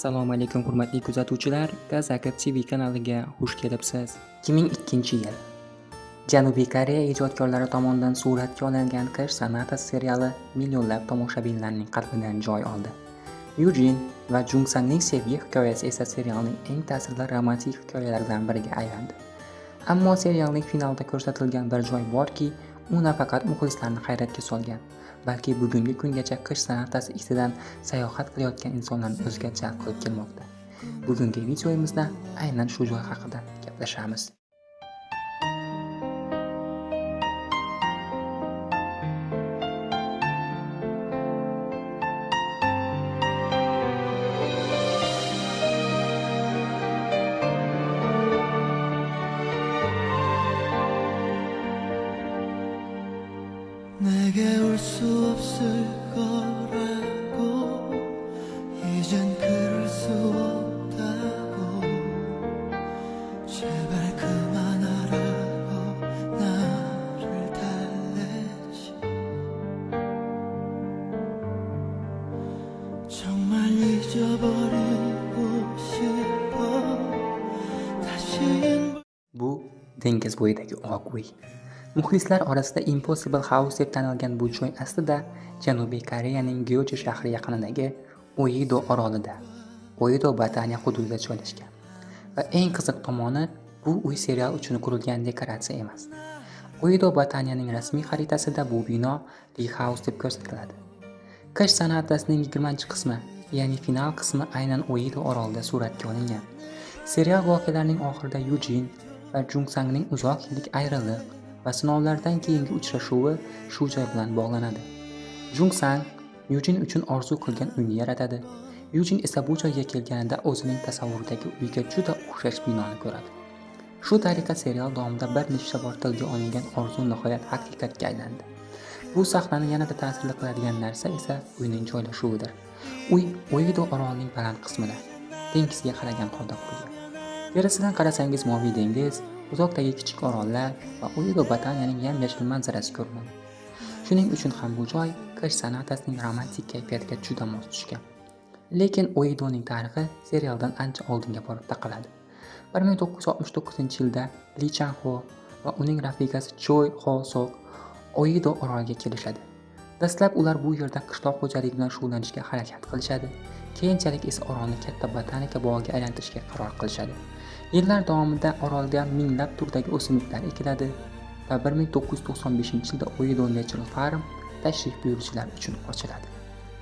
Assalomu alaykum hurmatli kuzatuvchilar, Gazaka TV kanaliga xush kelibsiz. 2002-yil Janubiy Koreya ijodkorlari tomonidan suratga olingan Qish sonatasi seriali millionlab tomoshabinlarning qalbidan joy oldi. Yujin va Jungsangning sevgi hikoyasi esa serialning eng ta'sirli romantik hikoyalaridan biriga aylandi. Ammo serialning finalda ko'rsatilgan bir joy borki, u nafaqat muxlislarni hayratga solgan, balki bugungi kungacha Qish sonatasi izidan sayohat qilayotgan insonlarni o'ziga jalb qilib kelmoqda. Bugungi videoyimizda aynan shu joy haqida gaplashamiz. 내게 올 수 없을 거라고 이젠 그럴 수 없다고 제발 그만하라고 나를 달래지 정말 잊어버리고 싶어 다시 Bu dengiz bo'yidagi oq uy. Muxlislar orasida Impossible House deb tanilgan bu joy aslida Janubiy Koreyaning Gyeoju shahri yaqinidagi Oido orolida, Oido Bataniya hududida joylashgan. Va eng qiziq tomoni, bu uy serial uchun qurilgan dekoratsiya emas. Oido Bataniyaning rasmiy xaritasida bu bino Lee House deb ko'rsatiladi. Qish sonatasining 20-qismi, ya'ni final qismi aynan Oido orolida suratga olingan. Serial voqealarining oxirida Yujin va Jungsangning uzoq yillik ayriliq va sinovlardan keyingi uchrashuvi shu joy bilan bog'lanadi. Jungsang Yujin uchun orzu qilgan uyni yaratadi. Yujin esa bu joyga kelganida o'zining tasavvuridagi uyga juda o'xshash binoni ko'radi. Shu tariqa serial davomida bir nechta bor tilga olingan orzu nihoyat haqiqatga aylandi. Bu sahnani yanada ta'sirli qiladigan narsa esa uyning joylashuvidir. Uy Oido orolining baland qismida, dengizga qaragan holda qurilgan. Terisidan qarasangiz Moviy dengiz, uzoqdagi kichik orollar va Oido Bataniyaning yam-yashil manzarasi ko'rinadi. Shuning uchun ham bu joy Qish sonatasining romantik kayfiyatiga juda mos tushgan. Lekin Oidoning tarixi serialdan ancha oldinga borib taqaladi. 1969-yilda Lee Chang-ho va uning rafiqasi Choi Ho-sok Oido oroliga kelishadi. Dastlab ular bu yerda qishloq xo'jaligi bilan shug'ullanishga harakat qilishadi. Keyinchalik esa orolni katta botanika bog'iga aylantirishga qaror qilishadi. Yillar davomida orolda minglab turdagi o'simliklar ekiladi va 1995-yilda Oido Natural Farm tashrif buyuruvchilar uchun ochiladi.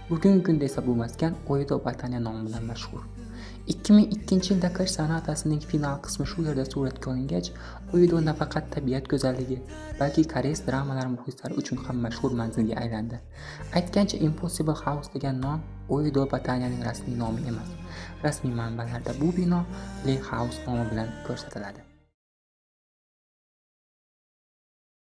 Bugungi kunda esa bu maskan Oido Bataniya nomi bilan mashhur. 2002-yilda Qish sonatasining final qismi shu yerda suratga olingach, Oido nafaqat tabiat go'zalligi, balki koreys dramalar muxlislari uchun ham mashhur manzilga aylandi. Aytgancha Impossible House degan nom Oido Bataniyaning rasmiy nomi emas. Rasmiy manbalarda bu bino Lee House nomi bilan ko'rsatiladi.